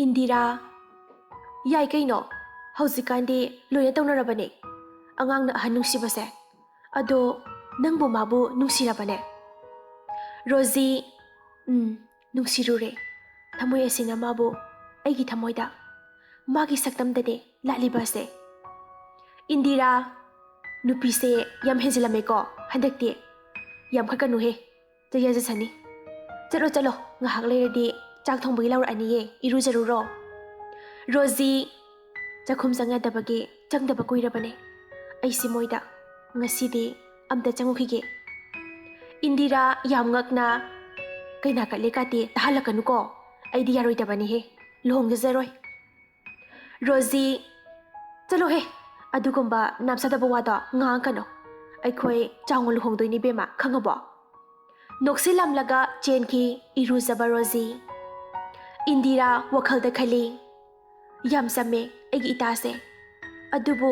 Indira, yai kaino, hꯧꯖꯤꯛꯀꯥꯟꯗꯤ loina ꯇꯧꯅꯔꯕꯅꯦ. ꯑꯉꯥꯡꯅ ꯑꯍꯟ ꯅꯨꯡꯁꯤꯕꯁꯦ. ꯑꯗꯣ ꯅꯪꯕꯨ ꯃꯥꯕꯨ ꯅꯨꯡꯁꯤꯔꯕꯅꯦ? ꯔꯣꯖꯤ, ꯅꯨꯡꯁꯤꯔꯨꯔꯦ. ꯊꯃꯣꯏ ꯑꯁꯤꯅ ꯃꯥꯕꯨ ꯑꯩꯒꯤ ꯊꯃꯣꯏꯗ ꯃꯥꯒꯤ ꯁꯛꯇꯝꯗꯅꯦ ꯂꯥꯠꯂꯤꯕꯁꯦ. Indira, ꯅꯨꯄꯤꯁꯦ ꯌꯥꯝ ꯍꯦꯟꯖꯤꯜꯂꯝꯃꯦꯀꯣ ꯍꯟꯗꯛꯇꯤ. ꯌꯥꯝ ꯈꯠꯀꯅꯨꯍꯦ. ꯆꯌꯥꯖꯁꯅꯤ. ꯆꯠꯂꯣ, ꯉꯥꯏꯍꯥꯛ ꯂꯩꯔꯗꯤ ꯆꯥꯛ ꯊꯣꯡꯕꯒꯤ ꯂꯧꯔꯛꯑꯅꯤꯌꯦ. ꯏꯔꯨꯖꯔꯨꯔꯣ. ꯔꯣꯖꯤ, ꯆꯥꯛꯈꯨꯝ ꯆꯪꯅꯗꯕꯒꯤ ꯆꯪꯗꯕ ꯀꯨꯏꯔꯕꯅꯦ. ꯑꯩꯁꯤ ꯃꯣꯏꯗ ꯉꯁꯤꯗꯤ ꯑꯝꯇ ꯆꯪꯉꯨꯈꯤꯒꯦ. Indira ꯌꯥꯝ ꯉꯛꯅ, ꯀꯩꯅꯥ ꯀꯠꯂꯦ ꯀꯥꯇꯤ ꯇꯥꯍꯜꯂꯛꯀꯅꯨꯀꯣ. ꯑꯩꯗꯤ ꯌꯥꯔꯣꯏꯗꯕꯅꯤꯍꯦ. ꯂꯨꯍꯣꯡꯖꯔꯣꯏ. ꯔꯣꯖꯤ, ꯆꯠꯂꯣꯍꯦ. ꯑꯗꯨꯒꯨꯝꯕ ꯅꯥꯞꯆꯗꯕ ꯋꯥꯗꯣ ꯉꯥꯡꯀꯅꯣ. ꯑꯩꯈꯣꯏ ꯆꯥꯎꯅ ꯂꯨꯍꯣꯡꯗꯣꯏꯅꯤ ꯕꯦꯝꯃ, ꯈꯪꯉꯕꯣ? ꯅꯣꯛꯁꯤꯜꯂꯝꯂꯒ ꯆꯦꯟꯈꯤ ꯏꯔꯨꯖꯕ ꯔꯣꯖꯤ. Indira ꯋꯥꯈꯜꯗ ꯈꯜꯂꯤ, ꯌꯥꯝ ꯆꯝꯃꯦ ꯑꯩꯒꯤ ꯏꯇꯥꯁꯦ. ꯑꯗꯨꯕꯨ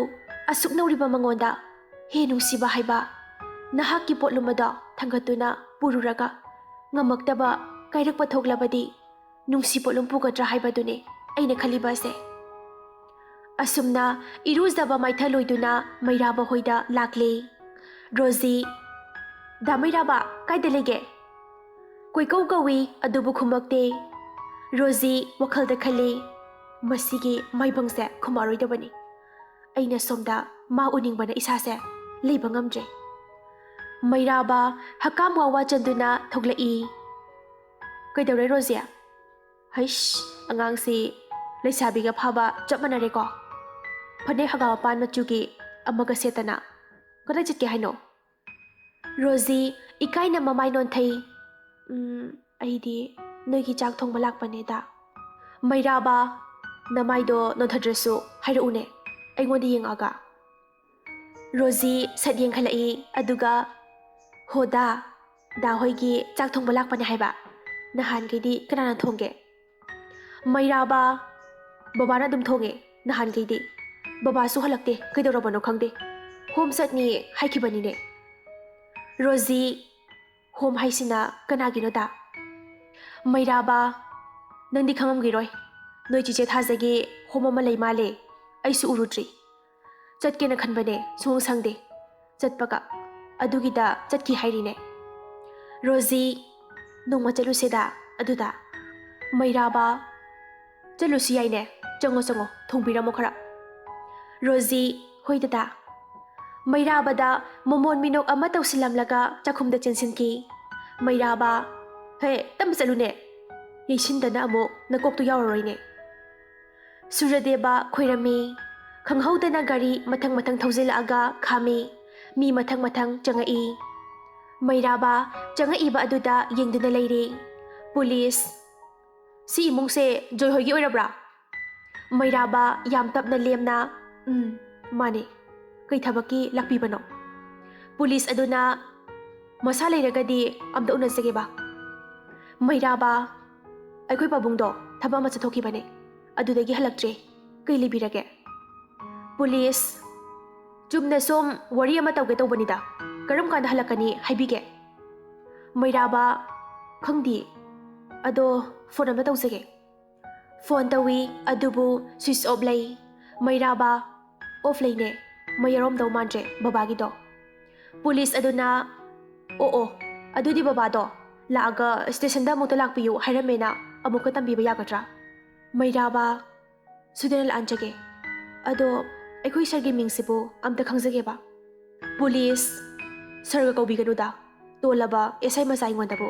ꯑꯁꯨꯛ ꯅꯧꯔꯤꯕ ꯃꯉꯣꯟꯗ ꯍꯦ ꯅꯨꯡꯁꯤꯕ ꯍꯥꯏꯕ ꯅꯍꯥꯛꯀꯤ ꯄꯣꯠꯂꯨꯝ ꯑꯗꯣ ꯊꯥꯡꯒꯠꯇꯨꯅ ꯄꯨꯔꯨꯔꯒ ꯉꯝꯃꯛꯇꯕ ꯀꯥꯏꯔꯛꯄ ꯊꯣꯛꯂꯕꯗꯤ ꯅꯨꯡꯁꯤ ꯄꯣꯠꯂꯨꯝ ꯄꯨꯒꯗ꯭ꯔꯥ ꯍꯥꯏꯕꯗꯨꯅꯦ ꯑꯩꯅ ꯈꯜꯂꯤꯕꯁꯦ. ꯑꯁꯨꯝꯅ ꯏꯔꯨꯖꯕ ꯃꯥꯏꯊꯂꯣꯏꯗꯨꯅ ꯃꯩꯔꯥꯕ ꯍꯣꯏꯗ ꯂꯥꯛꯂꯤ. ꯔꯣꯖꯤ, ꯗꯥ ꯃꯩꯔꯥꯕ ꯀꯥꯏꯗ ꯂꯩꯒꯦ? ꯀꯣꯏꯀꯧ ꯀꯧꯏ ꯑꯗꯨꯕꯨ ꯈꯨꯝꯃꯛꯇꯦ. ꯔꯣꯖꯤ ꯋꯥꯈꯜꯗ ꯈꯜꯂꯤ, ꯃꯁꯤꯒꯤ ꯃꯥꯏꯕꯪꯁꯦ ꯈꯨꯝꯃꯔꯣꯏꯗꯕꯅꯤ. ꯑꯩꯅ ꯁꯣꯝꯗ ꯃꯥ ꯎꯅꯤꯡꯕꯅ ꯏꯁꯥꯁꯦ ꯂꯩꯕ ꯉꯝꯗ꯭ꯔꯦ. ꯃꯩꯔꯥꯕ ꯍꯛꯀꯥꯝ ꯋꯥꯋꯥ ꯆꯟꯗꯨꯅ ꯊꯣꯛꯂꯛꯏ. ꯀꯩꯗꯧꯔꯦ ꯔꯣꯖꯤ? ꯍꯩꯁ, ꯑꯉꯥꯡꯁꯤ ꯂꯩꯁꯥꯕꯤꯒ ꯐꯥꯕ ꯆꯞ ꯃꯥꯟꯅꯔꯦꯀꯣ. ꯐꯅꯦꯛ ꯍꯪꯒꯥꯝꯄꯥꯟ ꯃꯆꯨꯒꯤ ꯑꯃꯒ ꯁꯦꯠꯇꯅ ꯀꯗꯥꯏ ꯆꯠꯀꯦ ꯍꯥꯏꯅꯣ? ꯔꯣꯖꯤ ꯏꯀꯥꯏꯅ ꯃꯃꯥꯏ ꯅꯣꯟꯊꯩ. ꯑꯩꯗꯤ ꯅꯣꯏꯒꯤ ꯆꯥꯛ ꯊꯣꯡꯕ ꯂꯥꯛꯄꯅꯦꯗ. ꯃꯩꯔꯥꯕ, ꯅꯃꯥꯏꯗꯣ ꯅꯣꯟꯊꯗ꯭ꯔꯁꯨ ꯍꯥꯏꯔꯛꯎꯅꯦ, ꯑꯩꯉꯣꯟꯗ ꯌꯦꯡꯉꯛꯑꯒ. ꯔꯣꯖꯤ ꯁꯠ ꯌꯦꯡꯈꯠꯂꯛꯏ ꯑꯗꯨꯒ, ꯍꯣꯗꯥ, ꯗꯥ ꯍꯣꯏꯒꯤ ꯆꯥꯛ ꯊꯣꯡꯕ ꯂꯥꯛꯄꯅꯦ ꯍꯥꯏꯕ. ꯅꯍꯥꯟꯈꯩꯗꯤ ꯀꯅꯥꯅ ꯊꯣꯡꯒꯦ? ꯃꯩꯔꯥꯕ, ꯕꯕꯥꯅ ꯑꯗꯨꯝ ꯊꯣꯡꯉꯦ ꯅꯍꯥꯟꯈꯩꯗꯤ. ꯕꯕꯥꯁꯨ ꯍꯜꯂꯛꯇꯦ, ꯀꯩꯗꯧꯔꯕꯅꯣ ꯈꯪꯗꯦ. ꯍꯣꯝ ꯆꯠꯅꯤ ꯍꯥꯏꯈꯤꯕꯅꯤꯅꯦ. ꯔꯣꯖꯤ, ꯍꯣꯝ ꯍꯥꯏꯁꯤꯅ ꯀꯅꯥꯒꯤꯅꯣꯗ? ꯃꯩꯔꯥꯕ, ꯅꯪꯗꯤ ꯈꯪꯉꯝꯈꯤꯔꯣꯏ. ꯅꯣꯏ ꯆꯤꯆꯦ ꯊꯥꯖꯒꯤ ꯍꯣꯝ ꯑꯃ ꯂꯩ ꯃꯥꯜꯂꯦ. ꯑꯩꯁꯨ ꯎꯔꯨꯗ꯭ꯔꯤ. ꯆꯠꯀꯦꯅ ꯈꯟꯕꯅꯦ, ꯁꯨꯡꯁꯪ ꯁꯪꯗꯦ. ꯆꯠꯄꯒ ꯑꯗꯨꯒꯤꯗ ꯆꯠꯈꯤ ꯍꯥꯏꯔꯤꯅꯦ. ꯔꯣꯖꯤ, ꯅꯣꯡꯃ ꯆꯠꯂꯨꯁꯦꯗ ꯑꯗꯨꯗ. ꯃꯩꯔꯥꯕ, ꯆꯠꯂꯨꯁꯤ ꯌꯥꯏꯅꯦ. ꯆꯪꯉꯣ, ꯊꯣꯡꯕꯤꯔꯝꯃꯣ ꯈꯔ. ꯔꯣꯖꯤ, ꯍꯣꯏ ꯗꯗꯥ. ꯃꯩꯔꯥꯕꯗ ꯃꯃꯣꯟ ꯃꯤꯅꯣꯛ ꯑꯃ ꯇꯧꯁꯤꯜꯂꯝꯂꯒ ꯆꯥꯛꯈꯨꯝꯗ ꯆꯦꯟꯁꯤꯟꯈꯤ. ꯃꯩꯔꯥꯕ, ꯍꯦ, ꯇꯞꯅ ꯆꯠꯂꯨꯅꯦ. ꯌꯩꯁꯤꯟꯗꯅ ꯑꯃꯨꯛ ꯅꯀꯣꯛꯇꯨ ꯌꯥꯎꯔꯔꯣꯏꯅꯦ. ꯁꯨꯔꯗꯦꯕ ꯈꯣꯏꯔꯝꯃꯤ. ꯈꯪꯍꯧꯗꯅ ꯒꯥꯔꯤ ꯃꯊꯪ ꯊꯧꯖꯤꯜꯂꯛꯑꯒ ꯈꯥꯝꯃꯤ. ꯃꯤ ꯃꯊꯪ ꯆꯪꯉꯛꯏ. ꯃꯩꯔꯥꯕ ꯆꯪꯉꯛꯏꯕ ꯑꯗꯨꯗ ꯌꯦꯡꯗꯨꯅ ꯂꯩꯔꯤ. ꯄꯨꯂꯤꯁ, ꯁꯤ ꯏꯃꯨꯡꯁꯦ ꯖꯣꯏ ꯍꯣꯏꯒꯤ ꯑꯣꯏꯔꯕ꯭ꯔꯥ? ꯃꯩꯔꯥꯕ ꯌꯥꯝ ꯇꯞꯅ ꯂꯦꯝꯅ, ꯃꯥꯅꯦ. ꯀꯩ ꯊꯕꯛꯀꯤ ꯂꯥꯛꯄꯤꯕꯅꯣ? ꯄꯨꯂꯤꯁ ꯑꯗꯨꯅ, ꯃꯁꯥ ꯂꯩꯔꯒꯗꯤ ꯑꯝꯇ ꯎꯅꯖꯒꯦꯕ. ꯃꯩꯔꯥꯕ, ꯑꯩꯈꯣꯏ ꯄꯥꯕꯨꯡꯗꯣ ꯊꯕꯛ ꯑꯃ ꯆꯠꯊꯣꯛꯈꯤꯕꯅꯦ. ꯑꯗꯨꯗꯒꯤ ꯍꯜꯂꯛꯇ꯭ꯔꯦ. ꯀꯩ ꯂꯩꯕꯤꯔꯒꯦ? ꯄꯨꯂꯤꯁ, ꯆꯨꯝꯅ ꯁꯨꯝ ꯋꯥꯔꯤ ꯑꯃ ꯇꯧꯒꯦ ꯇꯧꯕꯅꯤꯗ. ꯀꯔꯝ ꯀꯥꯟꯗ ꯍꯜꯂꯛꯀꯅꯤ ꯍꯥꯏꯕꯤꯒꯦ? ꯃꯩꯔꯥꯕ, ꯈꯪꯗꯦ. ꯑꯗꯣ ꯐꯣꯟ ꯑꯃ ꯇꯧꯖꯒꯦ. ꯐꯣꯟ ꯇꯧꯏ ꯑꯗꯨꯕꯨ ꯁ꯭ꯋꯤꯆ ꯑꯣꯐ ꯂꯩ. ꯃꯩꯔꯥꯕ, ꯑꯣꯐ ꯂꯩꯅꯦ. ꯃꯩ ꯌꯥꯎꯔꯝꯗꯧ ꯃꯥꯟꯗ꯭ꯔꯦ ꯕꯕꯥꯒꯤꯗꯣ. ꯄꯨꯂꯤꯁ ꯑꯗꯨꯅ, ꯑꯣ, ꯑꯗꯨꯗꯤ ꯕꯕꯥꯗꯣ ꯂꯥꯛꯑꯒ ꯁ꯭ꯇꯦꯁꯟꯗ ꯑꯃꯨꯛꯇ ꯂꯥꯛꯄꯤꯌꯨ ꯍꯥꯏꯔꯝꯃꯦꯅ ꯑꯃꯨꯛꯀ ꯇꯝꯕꯤꯕ ꯌꯥꯒꯗ꯭ꯔꯥ? ꯃꯩꯔꯥꯕ, ꯁꯣꯏꯗꯅ ꯂꯥꯛꯑꯟꯖꯒꯦ. ꯑꯗꯣ ꯑꯩꯈꯣꯏ ꯁꯥꯔꯒꯤ ꯃꯤꯡꯁꯤꯕꯨ ꯑꯝꯇ ꯈꯪꯖꯒꯦꯕ. ꯄꯨꯂꯤꯁ, ꯁꯥꯔꯒ ꯀꯧꯕꯤꯒꯅꯨꯗ. ꯇꯣꯜꯂꯕ ꯑꯦꯁꯥꯏ ꯃꯆꯥ ꯑꯩꯉꯣꯟꯗꯕꯨ.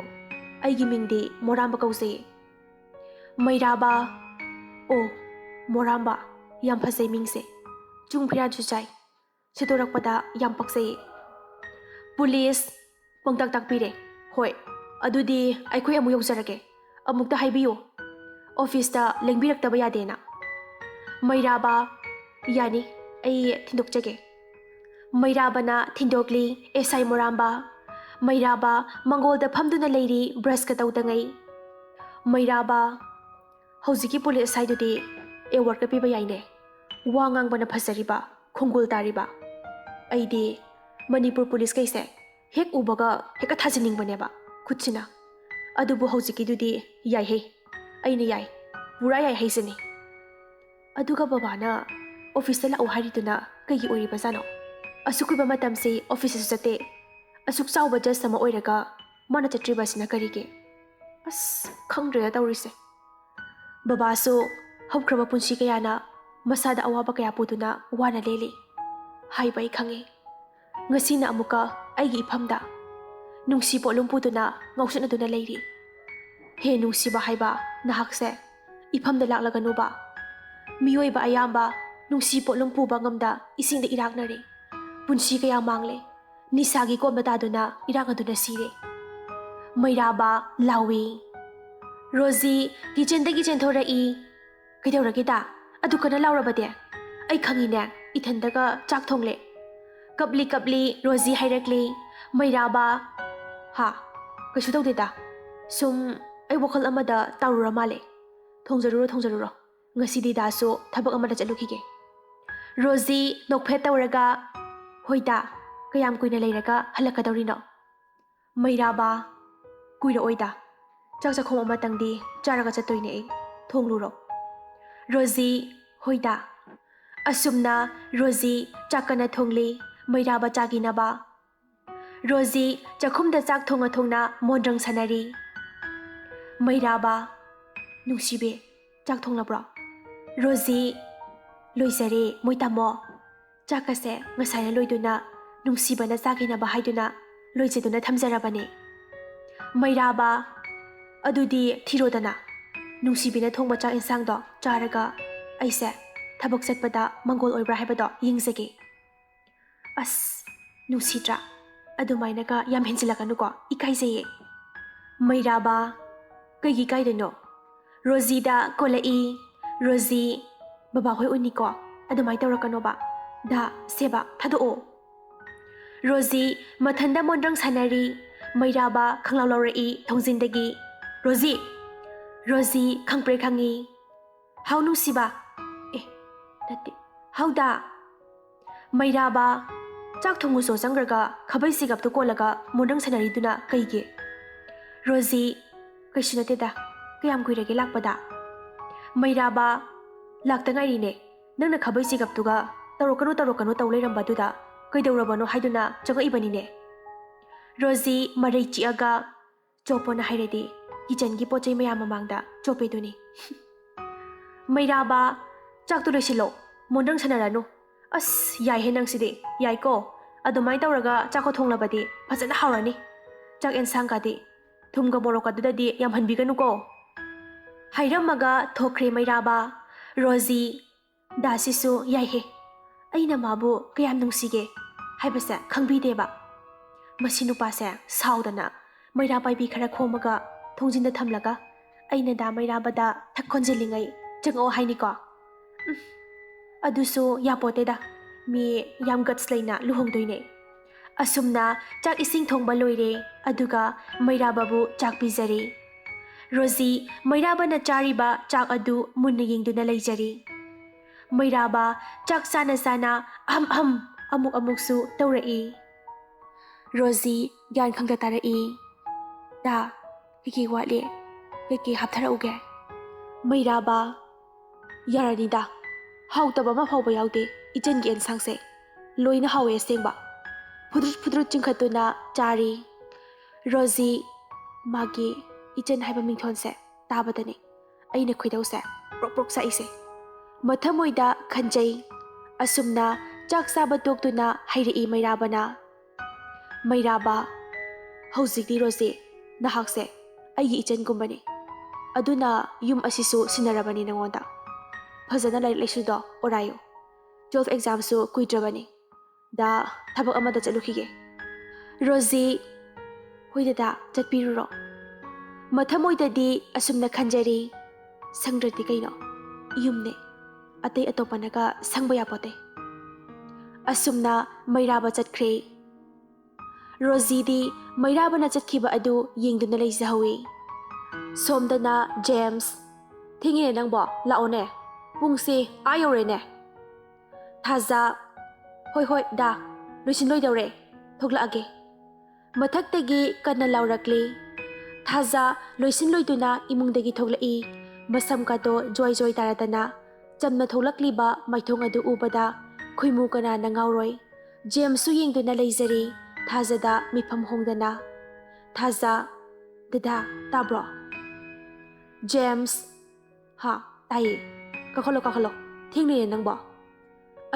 ꯑꯩꯒꯤ ꯃꯤꯡꯗꯤ ꯃꯣꯔꯥꯝꯕ ꯀꯧꯖꯩ. ꯃꯩꯔꯥꯕ, ꯑꯣ, ꯃꯣꯔꯥꯝꯕ, ꯌꯥꯝ ꯐꯖꯩ ꯃꯤꯡꯁꯦ. ꯆꯨꯡ ꯐꯤꯔꯥꯟꯁꯨ ꯆꯥꯏ. ꯁꯦꯠꯇꯣꯔꯛꯄꯗ ꯌꯥꯝ ꯄꯛꯆꯩ. ꯄꯨꯂꯤꯁ ꯄꯪꯇꯥꯛ ꯇꯥꯛꯄꯤꯔꯦ. ꯍꯣꯏ, ꯑꯗꯨꯗꯤ ꯑꯩꯈꯣꯏ ꯑꯃꯨꯛ ꯌꯧꯖꯔꯒꯦ. ꯑꯃꯨꯛꯇ ꯍꯥꯏꯕꯤꯌꯨ, ꯑꯣꯐꯤꯁꯇ ꯂꯦꯡꯕꯤꯔꯛꯇꯕ ꯌꯥꯗꯦꯅ. ꯃꯩꯔꯥꯕ, ꯌꯥꯅꯤ, ꯑꯩ ꯊꯤꯟꯗꯣꯛꯆꯒꯦ. ꯃꯩꯔꯥꯕꯅ ꯊꯤꯟꯗꯣꯛꯂꯤ ꯑꯦꯁꯥꯏ ꯃꯣꯔꯥꯝꯕ. ꯃꯩꯔꯥꯕ ꯃꯪꯒꯣꯜꯗ ꯐꯝꯗꯨꯅ ꯂꯩꯔꯤ ꯕ꯭ꯔꯁꯀ ꯇꯧꯗꯉꯩ. ꯃꯩꯔꯥꯕ, ꯍꯧꯖꯤꯛꯀꯤ ꯄꯨꯂꯤꯁ ꯑꯦꯁꯥꯏꯗꯨꯗꯤ ꯑꯦꯋꯥꯔꯗꯀ ꯄꯤꯕ ꯌꯥꯏꯅꯦ. ꯋꯥ ꯉꯥꯡꯕꯅ ꯐꯖꯔꯤꯕ, ꯈꯣꯡꯒꯨꯜ ꯇꯥꯔꯤꯕ. ꯑꯩꯗꯤ ꯃꯅꯤꯄꯨꯔ ꯄꯨꯂꯤꯁ ꯀꯩꯁꯦ ꯍꯦꯛ ꯎꯕꯒ ꯍꯦꯛꯇ ꯊꯥꯖꯅꯤꯡꯕꯅꯦꯕ ꯈꯨꯠꯁꯤꯅ. ꯑꯗꯨꯕꯨ ꯍꯧꯖꯤꯛꯀꯤꯗꯨꯗꯤ ꯌꯥꯏꯍꯦ. ꯑꯩꯅ ꯌꯥꯏ. ꯄꯨꯔꯥ ꯌꯥꯏ ꯍꯩꯖꯅꯤ ꯑꯗꯨꯒ ꯕꯕꯥꯅ ꯑꯣꯐꯤꯁꯇ ꯂꯥꯛꯑꯣ ꯍꯥꯏꯔꯤꯗꯨꯅ ꯀꯩꯒꯤ ꯑꯣꯏꯔꯤꯕꯖꯥꯠꯅꯣ ꯑꯁꯨꯛ ꯀꯨꯏꯕ ꯃꯇꯝꯁꯤ ꯑꯣꯐꯤꯁꯇꯁꯨ ꯆꯠꯇꯦ ꯑꯁꯨꯛ ꯆꯥꯎꯕ ꯖꯁ ꯑꯃ ꯑꯣꯏꯔꯒ ꯃꯥꯅ ꯆꯠꯇ꯭ꯔꯤꯕꯁꯤꯅ ꯀꯔꯤꯒꯤ ꯑꯁ ꯈꯪꯗ꯭ꯔꯦꯗ ꯇꯧꯔꯤꯁꯦ ꯕꯕꯥꯁꯨ ꯍꯧꯈ꯭ꯔꯕ ꯄꯨꯟꯁꯤ ꯀꯌꯥꯅ ꯃꯁꯥꯗ ꯑꯋꯥꯕ ꯀꯌꯥ ꯄꯨꯗꯨꯅ ꯋꯥꯅ ꯂꯦꯜꯂꯤ ꯍꯥꯏꯕ ꯑꯩ ꯈꯪꯉꯤ ꯉꯁꯤꯅ ꯑꯃꯨꯛꯀ ꯑꯩꯒꯤ ꯏꯐꯝꯗ ꯅꯨꯡꯁꯤ ꯄꯣꯠꯂꯨꯝ ꯄꯨꯗꯨꯅ ꯉꯥꯎꯆꯠꯅꯗꯨꯅ ꯂꯩꯔꯤ ꯍꯦ ꯅꯨꯡꯁꯤꯕ ꯍꯥꯏꯕ ꯅꯍꯥꯛꯁꯦ ꯏꯐꯝꯗ ꯂꯥꯛꯂꯒꯅꯨꯕ ꯃꯤꯑꯣꯏꯕ ꯑꯌꯥꯝꯕ ꯅꯨꯡꯁꯤ ꯄꯣꯠꯂꯨꯝ ꯄꯨꯕ ꯉꯝꯗ ꯏꯁꯤꯡꯗ ꯏꯔꯥꯛꯅꯔꯤ ꯄꯨꯟꯁꯤ ꯀꯌꯥ ꯃꯥꯡꯂꯦ ꯅꯤꯁꯥꯒꯤ ꯀꯣꯝꯕ ꯇꯥꯗꯨꯅ ꯏꯔꯥꯛꯅꯗꯨꯅ ꯁꯤꯔꯦ ꯃꯩꯔꯥꯕ ꯂꯥꯎꯏ ꯔꯣꯖꯤ ꯀꯤꯆꯟꯗꯒꯤ ꯆꯦꯟꯊꯣꯔꯛꯏ ꯀꯩꯗꯧꯔꯒꯦꯗ ꯑꯗꯨ ꯀꯟꯅ ꯂꯥꯎꯔꯕꯗꯤ ꯑꯩ ꯈꯪꯉꯤꯅꯦ ꯏꯊꯟꯗꯒ ꯆꯥꯛ ꯊꯣꯡꯂꯦ ꯀꯞꯂꯤ ꯀꯞꯂꯤ ꯔꯣꯖꯤ ꯍꯥꯏꯔꯛꯂꯤ ꯃꯩꯔꯥꯕ ꯍꯥ ꯀꯩꯁꯨ ꯇꯧꯗꯦꯗ ꯁꯨꯝ ꯑꯩ ꯋꯥꯈꯜ ꯑꯃꯗ ꯇꯥꯔꯨꯔ ꯃꯥꯜꯂꯦ ꯊꯣꯡꯖꯔꯨꯔꯣ ꯉꯁꯤꯗꯤ ꯗꯥꯁꯨ ꯊꯕꯛ ꯑꯃꯗ ꯆꯠꯂꯨꯈꯤꯒꯦ ꯔꯣꯖꯤ ꯅꯣꯛꯐꯦꯠ ꯇꯧꯔꯒ ꯍꯣꯏꯗ ꯀꯌꯥꯝ ꯀꯨꯏꯅ ꯂꯩꯔꯒ ꯍꯜꯂꯛꯀꯗꯧꯔꯤꯅꯣ ꯃꯩꯔꯥꯕ ꯀꯨꯏꯔꯛꯑꯣꯏꯗ ꯆꯥꯛ ꯆꯥꯈꯣꯝ ꯑꯃꯇꯪꯗꯤ ꯆꯥꯔꯒ ꯆꯠꯇꯣꯏꯅꯦ ꯑꯩ ꯊꯣꯡꯂꯨꯔꯣ ꯔꯣꯖꯤ ꯍꯣꯏꯗ ꯑꯁꯨꯝꯅ ꯔꯣꯖꯤ ꯆꯥꯛ ꯀꯟꯅ ꯊꯣꯡꯂꯤ ꯃꯩꯔꯥꯕ ꯆꯥꯈꯤꯅꯕ ꯔꯣꯖꯤ ꯆꯥꯛꯈꯨꯝꯗ ꯆꯥꯛ ꯊꯣꯡꯅ ꯊꯣꯡꯅ ꯃꯣꯟꯗ꯭ꯔꯪ ꯁꯥꯟꯅꯔꯤ ꯃꯩꯔꯥꯕ ꯅꯨꯡꯁꯤꯕꯤ ꯆꯥꯛ ꯊꯣꯡꯂꯕ꯭ꯔꯣ ꯔꯣꯖꯤ ꯂꯣꯏꯖꯔꯦ ꯃꯣꯏ ꯇꯥꯃꯣ ꯆꯥꯛꯀꯁꯦ ꯉꯁꯥꯏꯅ ꯂꯣꯏꯗꯨꯅ ꯅꯨꯡꯁꯤꯕꯅ ꯆꯥꯈꯤꯅꯕ ꯍꯥꯏꯗꯨꯅ ꯂꯣꯏꯖꯗꯨꯅ ꯊꯝꯖꯔꯕꯅꯦ ꯃꯩꯔꯥꯕ ꯑꯗꯨꯗꯤ ꯊꯤꯔꯣꯗꯅ ꯅꯨꯡꯁꯤꯕꯤꯅ ꯊꯣꯡꯕ ꯆꯥꯛ ꯏꯟꯁꯥꯡꯗꯣ ꯆꯥꯔꯒ ꯑꯩꯁꯦ ꯊꯕꯛ ꯆꯠꯄꯗ ꯃꯪꯒꯣꯜ ꯑꯣꯏꯕ꯭ꯔꯥ ꯍꯥꯏꯕꯗꯣ ꯌꯦꯡꯖꯒꯦ ꯑꯁ ꯅꯨꯡꯁꯤꯗ꯭ꯔꯥ ꯑꯗꯨꯃꯥꯏꯅꯒ ꯌꯥꯝ ꯍꯦꯟꯖꯤꯜꯂꯛꯀꯅꯨꯀꯣ ꯏꯀꯥꯏꯖꯩꯌꯦ ꯃꯩꯔꯥꯕ ꯀꯩꯒꯤ ꯏꯀꯥꯏꯗꯣꯏꯅꯣ ꯔꯣꯖꯤꯗ ꯀꯣꯜꯂꯛꯏ ꯔꯣꯖꯤ ꯕꯕꯥꯍꯣꯏ ꯎꯅꯤꯀꯣ ꯑꯗꯨꯃꯥꯏꯅ ꯇꯧꯔꯛꯀꯅꯣꯕ ꯗꯥ ꯁꯦꯕ ꯊꯥꯗꯣꯛꯑꯣ ꯔꯣꯖꯤ ꯃꯊꯟꯗ ꯃꯣꯟꯗ꯭ꯔꯪ ꯁꯥꯟꯅꯔꯤ ꯃꯩꯔꯥꯕ ꯈꯪꯂꯥꯎ ꯂꯧꯔꯛꯏ ꯊꯣꯡꯖꯤꯟꯗꯒꯤ ꯔꯣꯖꯤ ꯈꯪꯄ꯭ꯔꯦ ꯈꯪꯉꯤ ꯍꯥꯎ ꯅꯨꯡꯁꯤꯕ ꯅꯠꯇꯦ ꯍꯥꯎꯗ ꯃꯩꯔꯥꯕ ꯆꯥꯛ ꯊꯣꯡꯉꯨꯁꯣ ꯆꯪꯈ꯭ꯔꯒ ꯈꯥꯕꯩ ꯁꯤꯒꯞꯇꯣ ꯀꯣꯜꯂꯒ ꯃꯣꯟꯗ꯭ꯔꯪ ꯁꯥꯟꯅꯔꯤꯗꯨꯅ ꯀꯩꯒꯤ ꯔꯣꯖꯤ ꯀꯩꯁꯨ ꯅꯠꯇꯦꯗ ꯀꯌꯥꯝ ꯀꯨꯏꯔꯒꯦ ꯂꯥꯛꯄꯗ ꯃꯩꯔꯥꯕ ꯂꯥꯛꯇ ꯉꯥꯏꯔꯤꯅꯦ ꯅꯪꯅ ꯈꯥꯕꯩ ꯁꯤꯒꯞꯇꯨꯒ ꯇꯧꯔꯛꯀꯅꯨ ꯇꯧ ꯂꯩꯔꯝꯕꯗꯨꯗ ꯀꯩꯗꯧꯔꯕꯅꯣ ꯍꯥꯏꯗꯨꯅ ꯆꯪꯉꯛꯏꯕꯅꯤꯅꯦ ꯔꯣꯖꯤ ꯃꯔꯩ ꯆꯤꯛꯑꯒ ꯆꯣꯞꯄꯣꯅ ꯍꯥꯏꯔꯗꯤ ꯀꯤꯆꯟꯒꯤ ꯄꯣꯠ ꯆꯩ ꯃꯌꯥꯝ ꯃꯃꯥꯡꯗ ꯆꯣꯞꯄꯦꯗꯨꯅꯤ ꯃꯩꯔꯥꯕ ꯆꯥꯛꯇꯨ ꯂꯣꯏꯁꯤꯜꯂꯣ ꯃꯣꯟꯗ꯭ꯔꯪ ꯁꯥꯟꯅꯔꯅꯨ ꯑꯁ ꯌꯥꯏꯍꯦ ꯅꯪꯁꯤꯗꯤ ꯌꯥꯏꯀꯣ ꯑꯗꯨꯃꯥꯏꯅ ꯇꯧꯔꯒ ꯆꯥꯛꯀ ꯊꯣꯡꯂꯕꯗꯤ ꯐꯖꯅ ꯍꯥꯎꯔꯅꯤ ꯆꯥꯛ ꯑꯦꯟꯁꯥꯡꯒꯗꯤ ꯊꯨꯝꯒ ꯃꯣꯔꯣꯛꯀꯗꯨꯗꯗꯤ ꯌꯥꯝ ꯍꯟꯕꯤꯒꯅꯨꯀꯣ ꯍꯥꯏꯔꯝꯃꯒ ꯊꯣꯛꯈ꯭ꯔꯦ ꯃꯩꯔꯥꯕ ꯔꯣꯖꯤ ꯗꯥꯁꯤꯁꯨ ꯌꯥꯏꯍꯦ ꯑꯩꯅ ꯃꯥꯕꯨ ꯀꯌꯥꯝ ꯅꯨꯡꯁꯤꯒꯦ ꯍꯥꯏꯕꯁꯦ ꯈꯪꯕꯤꯗꯦꯕ ꯃꯁꯤ ꯅꯨꯄꯥꯁꯦ ꯁꯥꯎꯗꯅ ꯃꯩꯔꯥ ꯄꯥꯏꯕꯤ ꯈꯔ ꯈꯣꯝꯃꯒ ꯊꯣꯡꯖꯤꯟꯗ ꯊꯝꯂꯒ ꯑꯩꯅ ꯗꯥ ꯃꯩꯔꯥꯕꯗ ꯊꯛ ꯈꯣꯟꯖꯤꯜꯂꯤꯉꯩ ꯆꯪꯉꯛꯑꯣ ꯍꯥꯏꯅꯤꯀꯣ ꯑꯗꯨꯁꯨ ꯌꯥꯄꯣꯠꯇꯦꯗ ꯃꯤ ꯌꯥꯝ ꯒꯠꯁ ꯂꯩꯅ ꯂꯨꯍꯣꯡꯗꯣꯏꯅꯦ ꯑꯁꯨꯝꯅ ꯆꯥꯛ ꯏꯁꯤꯡ ꯊꯣꯡꯕ ꯂꯣꯏꯔꯦ ꯑꯗꯨꯒ ꯃꯩꯔꯥꯕꯕꯨ ꯆꯥꯛ ꯄꯤꯖꯔꯤ ꯔꯣꯖꯤ ꯃꯩꯔꯥꯕꯅ ꯆꯥꯔꯤꯕ ꯆꯥꯛ ꯑꯗꯨ ꯃꯨꯟꯅ ꯌꯦꯡꯗꯨꯅ ꯂꯩꯖꯔꯤ ꯃꯩꯔꯥꯕ ꯆꯥꯛ ꯆꯥꯅ ꯆꯥꯅ ꯑꯃꯨꯛꯁꯨ ꯇꯧꯔꯛꯏ ꯔꯣꯖꯤ ꯒ꯭ꯌꯥꯟ ꯈꯪꯗ ꯇꯥꯔꯛꯏ ꯗꯥ ꯀꯩꯀꯩ ꯋꯥꯠꯂꯤ ꯀꯩꯀꯩ ꯍꯥꯞꯊꯔꯛꯎꯒꯦ ꯃꯩꯔꯥꯕ ꯌꯥꯔꯅꯤꯗ ꯍꯥꯎꯇꯕ ꯑꯃ ꯐꯥꯎꯕ ꯌꯥꯎꯗꯦ ꯏꯆꯟꯒꯤ ꯑꯦꯟꯁꯥꯡꯁꯦ ꯂꯣꯏꯅ ꯍꯥꯎꯋꯦ ꯑꯁꯦꯡꯕ ꯐꯨꯗ꯭ꯔꯨꯠ ꯆꯤꯡꯈꯠꯇꯨꯅ ꯆꯥꯔꯤ ꯔꯣꯖꯤ ꯃꯥꯒꯤ ꯏꯆꯟ ꯍꯥꯏꯕ ꯃꯤꯡꯊꯣꯟꯁꯦ ꯇꯥꯕꯗꯅꯦ ꯑꯩꯅ ꯈꯣꯏꯗꯧꯁꯦ ꯄ꯭ꯔꯣꯛ ꯄ꯭ꯔꯣꯛ ꯁꯛꯏꯁꯦ ꯃꯊꯃꯣꯏꯗ ꯈꯟꯖꯩ ꯑꯁꯨꯝꯅ ꯆꯥꯛ ꯆꯥꯕ ꯇꯣꯛꯇꯨꯅ ꯍꯩꯔꯛꯏ ꯃꯩꯔꯥꯕ ꯍꯧꯖꯤꯛꯇꯤ ꯔꯣꯖꯤ ꯅꯍꯥꯛꯁꯦ ꯑꯩꯒꯤ ꯏꯆꯟꯒꯨꯝꯕꯅꯤ ꯑꯗꯨꯅ ꯌꯨꯝ ꯑꯁꯤꯁꯨ ꯁꯤꯟꯅꯔꯕꯅꯤ ꯅꯉꯣꯟꯗ ꯐꯖꯅ ꯂꯥꯏꯔꯤꯛ ꯂꯥꯏꯁꯨꯗꯣ ꯑꯣꯔꯥꯏꯌꯨ 12 ꯑꯦꯛꯖꯥꯝꯁꯨ ꯀꯨꯏꯗ꯭ꯔꯕꯅꯤ ꯗꯥ ꯊꯕꯛ ꯑꯃꯗ ꯆꯠꯂꯨꯈꯤꯒꯦ ꯔꯣꯖꯤ ꯍꯣꯏ ꯗꯗꯥ ꯆꯠꯄꯤꯔꯨꯔꯣ ꯃꯊꯃꯣꯏꯗꯗꯤ ꯑꯁꯨꯝꯅ ꯈꯟꯖꯔꯤ ꯁꯪꯗ꯭ꯔꯗꯤ ꯀꯩꯅꯣ ꯌꯨꯝꯅꯦ ꯑꯇꯩ ꯑꯇꯣꯞꯄꯅꯒ ꯁꯪꯕ ꯌꯥꯄꯣꯠꯇꯦ ꯑꯁꯨꯝꯅ ꯃꯩꯔꯥꯕ ꯆꯠꯈ꯭ꯔꯦ ꯔꯣꯖꯤꯗꯤ ꯃꯩꯔꯥꯕꯅ ꯆꯠꯈꯤꯕ ꯑꯗꯨ ꯌꯦꯡꯗꯨꯅ ꯂꯩꯖꯍꯧꯏ ꯁꯣꯝꯗꯅ ꯖꯦꯝꯁ ꯊꯦꯡꯉꯤꯅꯦ ꯅꯪꯕꯣ ꯂꯥꯛꯑꯣꯅꯦ ꯄꯨꯡꯁꯤ ꯌꯧꯔꯦꯅꯦ ꯊꯥꯖ ꯍꯣꯏ ꯗꯥ ꯂꯣꯏꯁꯤꯟꯂꯣꯏꯗꯧꯔꯦ ꯊꯣꯛꯂꯛꯑꯒꯦ ꯃꯊꯛꯇꯒꯤ ꯀꯟꯅ ꯂꯥꯎꯔꯛꯂꯤ ꯊꯥꯖ ꯂꯣꯏꯁꯤꯟꯂꯣꯏꯗꯨꯅ ꯏꯃꯨꯡꯗꯒꯤ ꯊꯣꯛꯂꯛꯏ Masam kato joy joy taradana chamna tholakliba maithong adu ubada khuimu kana nangauroi James su yengduna leizari thazada mifam hongdana Thaza dada tabro James ha tayi kakhalo thingni nangbo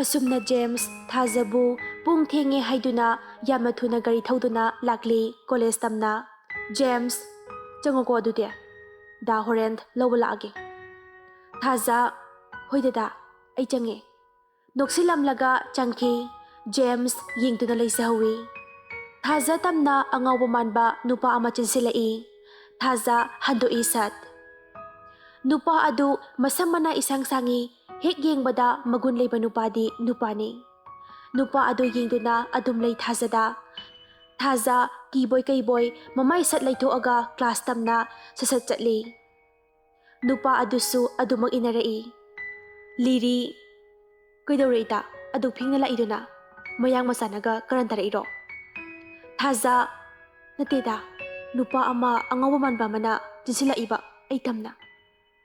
Asumna James Thazabu pung thinge haiduna yamna thuna gari thoduna lakli college tamna James chango adude da horend lawala age Thaza hoidada ai change noksilamlaga changki James yingtuna leisawi Thaza tamna angawba manba nupa ama chinsilai Thaza hando isat Nupa adu masamana isang sangi hek yengbada magun leiba nupadi nupani Nupa adu yengduna adum lei Thazada Thaza kiboy mamay sat leithoaga class tamna sasat chatli Nupa adusu adumang inarai Liri Kuidawreita adu phingna laiduna mayang masanaga karantarairo Thaza nateda nupa ama angawa manba mana jinsila iba ay tamna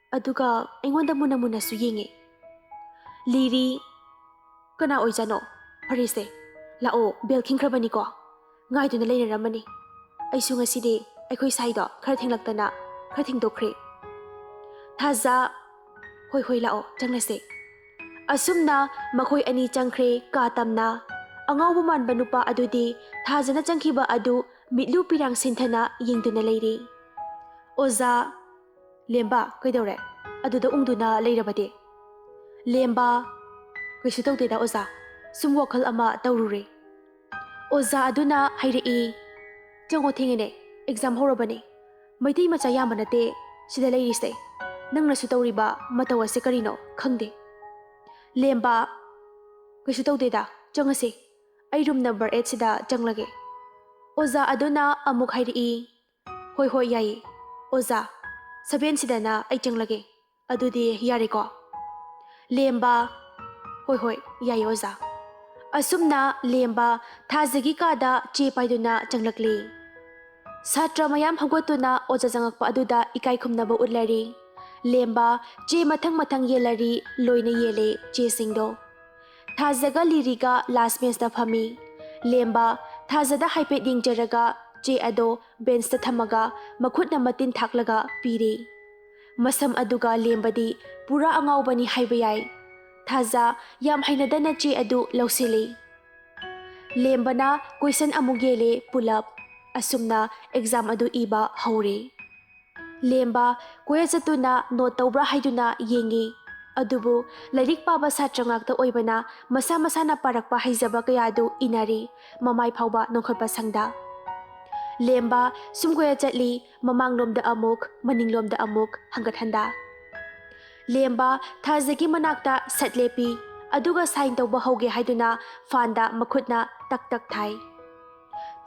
aduga aingonda muna su yenge Liri kana oijano parise lao bel khingkrabani ko ngaiduna leinaramani aisu ngasidi aikhoi saido khar thinglaktana khar thingdokkhre Thaza hoi lao changlase Asumna makhoi ani changkhre ka tamna angawba manba nupa adudi Thazana changkhiba adu mitlu pirang sinthana yengduna leiri Oza Lemba kaidore aduda ungduna leirabade Lemba kaisu tawdeda oza sum wakhal ama tawrure Oza aduna hairei chango thingene exam horabane maitai macha yamanate sida leirise nangna su tawriba matawase karino khangde Lemba kaisu tawdeda changase ai room number 8 sida changlage Oza aduna amuk hairei hoi yai Oza 7 sidana ai changlage adudi yariko Lemba hoi yai Oza Asumna Lemba Thazagi kada che paiduna changlakli Satra mayam hagotuna oza jangakpa aduda ikai khumnaba utlari Lemba che mathang yelari loina yele che singdo Thazaga Liriga last bench da phami Lemba Thazada haipet yingjaraga che ado bench ta thamaga makhutna matin thaklaga piri Masam aduga Lembadi pura angawbani haibayai Thaza yam hainadana che adu lausili Lembana question amugele pull up Asumna exam adu iba haure Lemba koyajatuna note tawbra haiduna yengi adubu lairik paba satrangakta oibana masana parakpa haijaba kayadu inari mamai phauba nongkhatpa sangda Lemba sumgoya chatli mamanglomda amuk maninglomda amuk hangathanda Lemba Thazagi manakta satlepi aduga sign tawba hauge haiduna fanda makhutna tak thai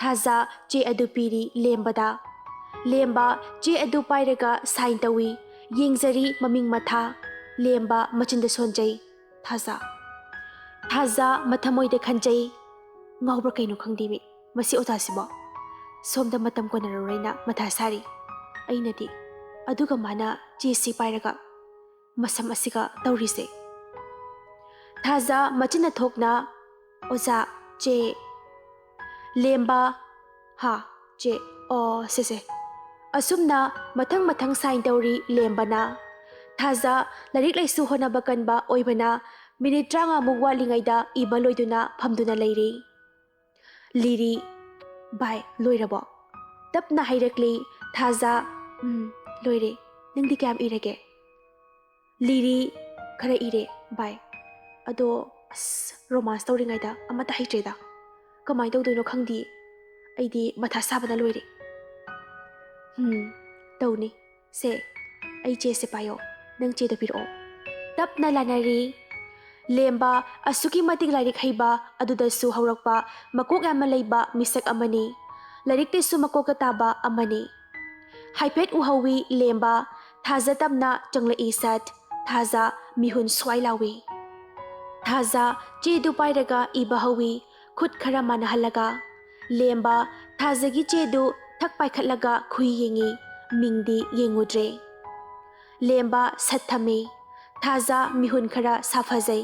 Thaza che adu piri Lembada Lemba che adu pairaga sign tawi yengzari maming matha Lemba machinda sonjai Thaza mathamoide khanjai ngawbra kaino khangdimi masi otasibo somda matam konararoina matha sari ainati aduga mana che si pairaga masam asiga tawrise Thaza machina thokna oza che Lemba ha che o se Asumna mathang sign tawri Lembana Thaza larik laisu honaba kanba oibana minute 30 mugwa lingaida iba loiduna phamduna leiri Liri bai loirabo tapna hairakli Thaza loire nangdi kyam irage Liri khara ire bai ado romance tawringaida amata haitreda kamai tawdoino khangdi aidi matha sabana loire tawni se ai che se payo nang che do piro tapna lanari Lemba asuki matik lairik haiba aduda su haurakpa makok ama leiba misak amani lairik te su makok taba amani haipet uhawi Lemba Thaza tamna changla isat Thaza mihun swailawi Thaza che du pairaga iba hawi khut khara manahalaga Lemba Thazagi che du thak paikhatlaga khui yengi mingdi yengudre ꯂꯦꯝꯕ ꯁꯠ ꯊꯝꯃꯤ ꯊꯥꯖ ꯃꯤꯍꯨꯟ ꯈꯔ ꯁꯥꯐꯖꯩ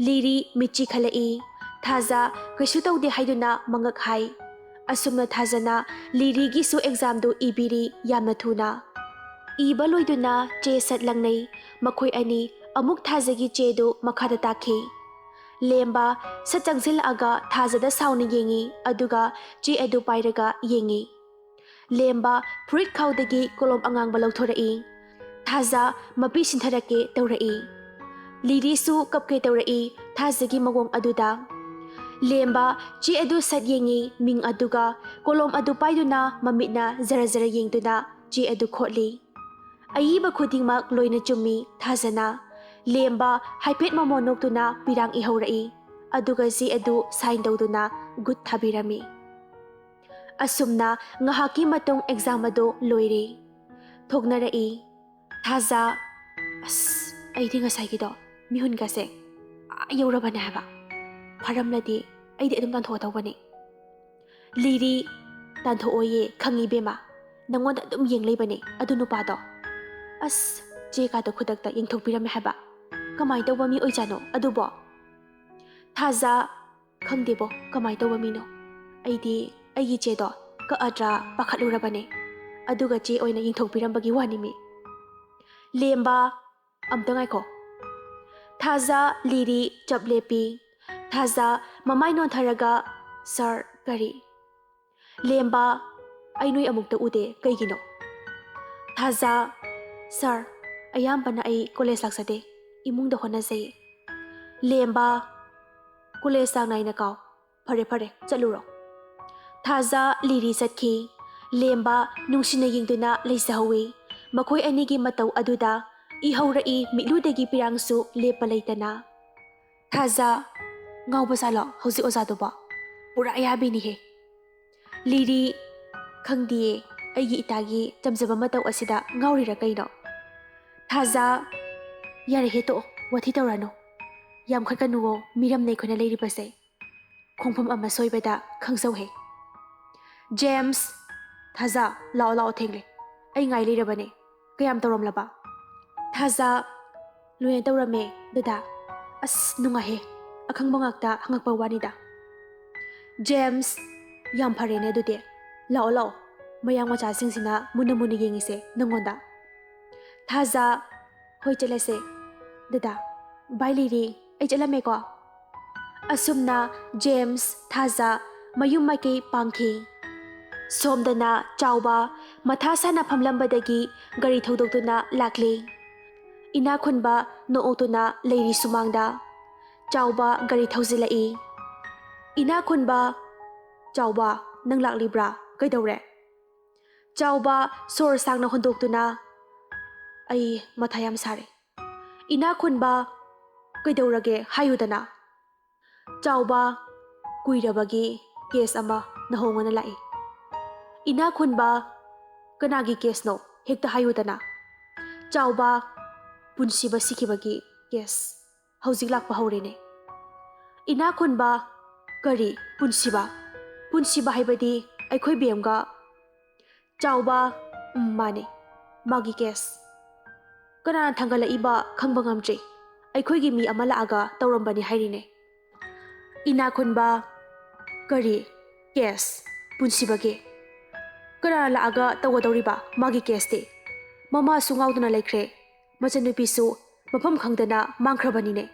ꯂꯤꯔꯤ ꯃꯤꯠꯆꯤ ꯈꯜꯂꯛꯏ ꯊꯥꯖ ꯀꯩꯁꯨ ꯇꯧꯗꯦ ꯍꯥꯏꯗꯨꯅ ꯃꯉꯛ ꯍꯥꯏ ꯑꯁꯨꯝꯅ ꯊꯥꯖꯅ ꯂꯤꯔꯤꯒꯤꯁꯨ ꯑꯦꯛꯖꯥꯝꯗꯨ ꯏꯕꯤꯔꯤ ꯌꯥꯝꯅ ꯊꯨꯅ ꯏꯕ ꯂꯣꯏꯗꯨꯅ ꯆꯦ ꯁꯠ ꯂꯪꯅꯩ ꯃꯈꯣꯏ ꯑꯅꯤ ꯑꯃꯨꯛ ꯊꯥꯖꯒꯤ ꯆꯦꯗꯨ ꯃꯈꯥꯗ ꯇꯥꯈꯤ ꯂꯦꯝꯕ ꯁꯠ ꯆꯪꯁꯤꯜꯂꯛꯑꯒ ꯊꯥꯖꯗ ꯁꯥꯎꯅ ꯌꯦꯡꯉꯤ ꯑꯗꯨꯒ ꯆꯦ ꯑꯗꯨ ꯄꯥꯏꯔꯒ ꯌꯦꯡꯉꯤ ꯂꯦꯝꯕ ꯐꯨꯔꯤꯠ ꯈꯥꯎꯗꯒꯤ ꯀꯣꯂꯣꯝ ꯑꯉꯥꯡꯕ ꯂꯧꯊꯣꯔꯛꯏ ꯊꯥꯖ ꯃꯄꯤ ꯁꯤꯟꯊꯔꯛꯀꯦ ꯇꯧꯔꯛꯏ ꯂꯤꯔꯤꯁꯨ ꯀꯞꯀꯦ ꯇꯧꯔꯛꯏ ꯊꯥꯖꯒꯤ ꯃꯑꯣꯡ ꯑꯗꯨꯗ ꯂꯦꯝꯕ ꯆꯦ ꯑꯗꯨ ꯁꯠ ꯌꯦꯡꯉꯤ ꯃꯤꯡ ꯑꯗꯨꯒ ꯀꯣꯂꯣꯝ ꯑꯗꯨ ꯄꯥꯏꯗꯨꯅ ꯃꯃꯤꯠꯅ ꯖꯔ ꯖꯔ ꯌꯦꯡꯗꯨꯅ ꯆꯦ ꯑꯗꯨ ꯈꯣꯠꯂꯤ ꯑꯏꯕ ꯈꯨꯗꯤꯡꯃꯛ ꯂꯣꯏꯅ ꯆꯨꯝꯃꯤ ꯊꯥꯖꯅ ꯂꯦꯝꯕ ꯍꯥꯏꯐꯦꯠ ꯃꯃꯣꯟ ꯅꯣꯛꯇꯨꯅ ꯄꯤꯔꯥꯡ ꯏꯍꯧꯔꯛꯏ ꯑꯗꯨꯒ ꯆꯦ ꯑꯗꯨ ꯁꯥꯏꯟ ꯇꯧꯗꯨꯅ ꯒꯨꯗ ꯊꯥꯕꯤꯔꯝꯃꯤ ꯑꯁꯨꯝꯅ ꯉꯥꯏꯍꯥꯛꯀꯤ ꯃꯇꯨꯡ ꯑꯦꯛꯖꯥꯝ ꯑꯗꯨ ꯂꯣꯏꯔꯦ ꯊꯣꯛꯅꯔꯛꯏ ꯊꯥꯖ ꯑꯁ ꯑꯩꯗꯤ ꯉꯁꯥꯏꯒꯤꯗꯣ ꯃꯤꯍꯨꯟꯒꯁꯦ ꯌꯧꯔꯕꯅꯦ ꯍꯥꯏꯕ ꯐꯔꯝꯂꯗꯤ ꯑꯩꯗꯤ ꯑꯗꯨꯝ ꯇꯥꯟꯊꯣꯛꯑ ꯇꯧꯕꯅꯤ ꯂꯤꯔꯤ ꯇꯥꯟꯊꯣꯛꯑꯣꯌꯦ ꯈꯪꯉꯤ ꯕꯦꯝꯃ ꯅꯪꯉꯣꯟꯗ ꯑꯗꯨꯝ ꯌꯦꯡ ꯂꯩꯕꯅꯦ ꯑꯗꯨ ꯅꯨꯄꯥꯗꯣ ꯑꯁ ꯆꯦꯀꯥꯗꯣ ꯈꯨꯗꯛꯇ ꯌꯦꯡꯊꯣꯛꯄꯤꯔꯝꯃꯦ ꯍꯥꯏꯕ ꯀꯃꯥꯏꯅ ꯇꯧꯕ ꯃꯤ ꯑꯣꯏꯖꯥꯠꯅꯣ ꯑꯗꯨꯕꯣ ꯊꯥꯖ ꯈꯪꯗꯦꯕꯣ ꯀꯃꯥꯏꯅ ꯇꯧꯕ ꯃꯤꯅꯣ ꯑꯩꯗꯤ ꯑꯩꯒꯤ ꯆꯦꯗꯣ ꯀꯛꯑꯗ꯭ꯔꯥ ꯄꯥꯈꯠꯂꯨꯔꯕꯅꯦ ꯑꯗꯨꯒ ꯆꯦ ꯑꯣꯏꯅ ꯌꯦꯡꯊꯣꯛꯄꯤꯔꯝꯕꯒꯤ ꯋꯥꯅꯤꯃꯤ ꯂꯦꯝꯕ ꯑꯝꯇ ꯉꯥꯏꯈꯣ ꯊꯥꯖ ꯂꯤꯔꯤ ꯆꯞ ꯂꯦꯞꯄꯤ ꯊꯥꯖ ꯃꯃꯥꯏ ꯅꯣꯟꯊꯔꯒ ꯁꯥꯔ ꯀꯔꯤ ꯂꯦꯝꯕ ꯑꯩ ꯅꯣꯏ ꯑꯃꯨꯛꯇ ꯎꯗꯦ ꯀꯩꯒꯤꯅꯣ ꯊꯥꯖ ꯁꯥꯔ ꯑꯌꯥꯝꯕꯅ ꯑꯩ ꯀꯣꯂꯦꯖ ꯂꯥꯛꯆꯗꯦ ꯏꯃꯨꯡꯗ ꯍꯣꯠꯅꯖꯩ ꯂꯦꯝꯕ ꯀꯣꯂꯦꯖ ꯆꯥꯡ ꯅꯥꯏꯅ ꯀꯥꯎ ꯐꯔꯦ ꯐꯔꯦ ꯆꯠꯂꯨꯔꯣ ꯊꯥꯖ ꯂꯤꯔꯤ ꯆꯠꯈꯤ ꯂꯦꯝꯕ ꯅꯨꯡꯁꯤꯅ ꯌꯦꯡꯗꯨꯅ ꯂꯩꯖꯍꯧꯋꯤ ꯃꯈꯣꯏ ꯑꯅꯤꯒꯤ ꯃꯇꯧ ꯑꯗꯨꯗ ꯏꯍꯧꯔꯛꯏ ꯃꯤꯠꯂꯨꯗꯒꯤ ꯄꯤꯔꯥꯡꯁꯨ ꯂꯦꯞꯄ ꯂꯩꯇꯅ ꯊꯥꯖ ꯉꯥꯎꯕ ꯖꯥꯠꯂꯣ ꯍꯧꯖꯤꯛ ꯑꯣꯖꯥꯗꯨꯕꯣ ꯄꯨꯔꯥ ꯑꯌꯥꯕꯤꯅꯤꯍꯦ ꯂꯤꯔꯤ ꯈꯪꯗꯤꯌꯦ ꯑꯩꯒꯤ ꯏꯇꯥꯒꯤ ꯆꯝꯖꯕ ꯃꯇꯧ ꯑꯁꯤꯗ ꯉꯥꯎꯔꯤꯔꯥ ꯀꯩꯅꯣ ꯊꯥꯖ ꯌꯥꯔꯦꯍꯦ ꯇꯣꯛꯑꯣ ꯋꯥꯊꯤ ꯇꯧꯔꯅꯨ ꯌꯥꯝ ꯈꯠꯀꯅꯨꯋꯣ ꯃꯤꯔꯝꯅ ꯑꯩꯈꯣꯏꯅ ꯂꯩꯔꯤꯕꯁꯦ ꯈꯣꯡꯐꯝ ꯑꯃ ꯁꯣꯏꯕꯗ ꯈꯪꯖꯧꯍꯦ ꯖꯦꯝꯁ ꯊꯥꯖ ꯂꯥꯛꯑꯣ ꯂꯥꯛꯑꯣ ꯊꯦꯡꯂꯦ ꯑꯩ ꯉꯥꯏ ꯂꯩꯔꯕꯅꯦ ꯀꯌꯥꯝ ꯇꯧꯔꯝꯂꯕ ꯊꯥꯖ ꯂꯣꯏꯅ ꯇꯧꯔꯝꯃꯦ ꯗꯗꯥ ꯑꯁ ꯅꯨꯡꯉꯥꯏꯍꯦ ꯑꯈꯪꯕ ꯉꯥꯛꯇ ꯍꯪꯉꯛꯄ ꯋꯥꯅꯤꯗ ꯖꯦꯝꯁ ꯌꯥꯝ ꯐꯔꯦꯅꯦ ꯑꯗꯨꯗꯤ ꯂꯥꯛꯑꯣ ꯂꯥꯛꯑꯣ ꯃꯌꯥꯡ ꯃꯆꯥꯁꯤꯡꯁꯤꯅ ꯃꯨꯟꯅ ꯃꯨꯟꯅ ꯌꯦꯡꯉꯤꯁꯦ ꯅꯪꯉꯣꯟꯗ ꯊꯥꯖ ꯍꯣꯏ ꯆꯠꯂꯁꯦ ꯗꯗꯥ ꯕꯥꯏ ꯂꯤꯔꯤ ꯑꯩ ꯆꯠꯂꯝꯃꯦꯀꯣ ꯑꯁꯨꯝꯅ ꯖꯦꯝꯁ ꯊꯥꯖ ꯃꯌꯨꯝ ꯃꯥꯏꯀꯩ ꯄꯥꯡꯈꯤ ꯁꯣꯝꯗꯅ ꯆꯥꯎꯕ ꯃꯊꯥ ꯁꯥꯅ ꯐꯝꯂꯝꯕꯗꯒꯤ ꯒꯥꯔꯤ ꯊꯧꯗꯣꯛꯇꯨꯅ ꯂꯥꯛꯂꯤ ꯏꯅꯥ ꯈꯨꯟꯕ ꯅꯣꯛꯑꯣꯛꯇꯨꯅ ꯂꯩꯔꯤ ꯁꯨꯃꯥꯡꯗ ꯆꯥꯎꯕ ꯒꯥꯔꯤ ꯊꯧꯖꯤꯜꯂꯛꯏ ꯏꯅꯥ ꯈꯨꯟꯕ ꯆꯥꯎꯕ ꯅꯪ ꯂꯥꯛꯂꯤꯕ꯭ꯔꯥ ꯀꯩꯗꯧꯔꯦ ꯆꯥꯎꯕ ꯁꯣꯔ ꯁꯥꯡꯅ ꯍꯣꯟꯗꯣꯛꯇꯨꯅ ꯑꯩ ꯃꯊꯥ ꯌꯥꯝ ꯁꯥꯔꯦ ꯏꯅꯥ ꯈꯨꯟꯕ ꯀꯩꯗꯧꯔꯒꯦ ꯍꯥꯏꯌꯨꯗꯅ ꯆꯥꯎꯕ ꯀꯨꯏꯔꯕꯒꯤ ꯀꯦꯁ ꯑꯃ ꯅꯍꯣꯡꯉꯅ ꯂꯥꯛꯏ ꯏꯅꯥ ꯈꯨꯟꯕ ꯀꯅꯥꯒꯤ ꯀꯦꯁꯅꯣ ꯍꯦꯛꯇ ꯍꯥꯏꯌꯨꯗꯅ ꯆꯥꯎꯕ ꯄꯨꯟꯁꯤꯕ ꯁꯤꯈꯤꯕꯒꯤ ꯀꯦꯁ ꯍꯧꯖꯤꯛ ꯂꯥꯛꯄ ꯍꯧꯔꯦꯅꯦ ꯏꯅꯥ ꯈꯨꯟꯕ ꯀꯔꯤ ꯄꯨꯟꯁꯤꯕ ꯍꯥꯏꯕꯗꯤ ꯑꯩꯈꯣꯏ ꯕꯦꯝꯒ ꯆꯥꯎꯕ ꯃꯥꯅꯦ ꯃꯥꯒꯤ ꯀꯦꯁ ꯀꯅꯥꯅ ꯊꯥꯡꯒꯠꯂꯛꯏꯕ ꯈꯪꯕ ꯉꯝꯗ꯭ꯔꯤ ꯑꯩꯈꯣꯏꯒꯤ ꯃꯤ ꯑꯃ ꯂꯥꯛꯑꯒ ꯇꯧꯔꯝꯕꯅꯤ ꯍꯥꯏꯔꯤꯅꯦ ꯏꯅꯥ ꯈꯨꯟꯕ ꯀꯔꯤ ꯀꯦꯁ ꯄꯨꯟꯁꯤꯕꯒꯤ ꯀꯅꯥꯅ ꯂꯥꯛꯑꯒ ꯇꯧꯒꯗꯧꯔꯤꯕ ꯃꯥꯒꯤ ꯀꯦꯁꯇꯤ ꯃꯃꯥꯁꯨ ꯉꯥꯎꯗꯨꯅ ꯂꯩꯈ꯭ꯔꯦ ꯃꯆꯟꯅꯨꯄꯤꯁꯨ ꯃꯐꯝ ꯈꯪꯗꯅ ꯃꯥꯡꯈ꯭ꯔꯕꯅꯤꯅꯦ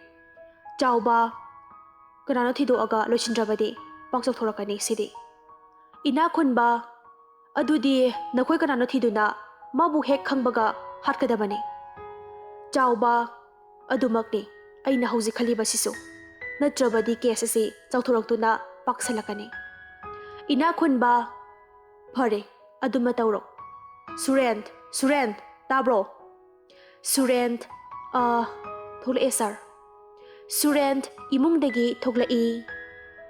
ꯆꯥꯎꯕ ꯀꯅꯥꯅꯣ ꯊꯤꯗꯣꯛꯑꯒ ꯂꯣꯏꯁꯤꯟꯗ꯭ꯔꯕꯗꯤ ꯄꯥꯎ ꯊꯣꯔꯛꯀꯅꯤ ꯁꯤꯗꯤ ꯏꯅꯥ ꯈꯨꯟꯕ ꯑꯗꯨꯗꯤ ꯅꯈꯣꯏ ꯀꯅꯥꯅꯣ ꯊꯤꯗꯨꯅ ꯃꯥꯕꯨ ꯍꯦꯛ ꯈꯪꯕꯒ ꯍꯥꯠꯀꯗꯕꯅꯤ ꯆꯥꯎꯕ ꯑꯗꯨꯃꯛꯅꯤ ꯑꯩꯅ ꯍꯧꯖꯤꯛ ꯈꯜꯂꯤꯕꯁꯤꯁꯨ ꯅꯠꯇ꯭ꯔꯕꯗꯤ ꯀꯦꯁ ꯑꯁꯤ ꯆꯥꯎꯊꯣꯔꯛꯇꯨꯅ ꯄꯥꯛꯁꯜꯂꯛꯀꯅꯤ ꯏꯅꯥ ꯈꯨꯟꯕ ꯐꯔꯦ ꯑꯗꯨꯃ ꯇꯧꯔꯣ ꯁꯨꯔꯦꯟ ꯇꯥꯕ꯭ꯔꯣ ꯁꯨꯔꯦꯟ ꯊꯣꯛꯂꯛꯑꯦ ꯁꯥꯔ ꯁꯨꯔꯦꯟ ꯏꯃꯨꯡꯗꯒꯤ ꯊꯣꯛꯂꯛꯏ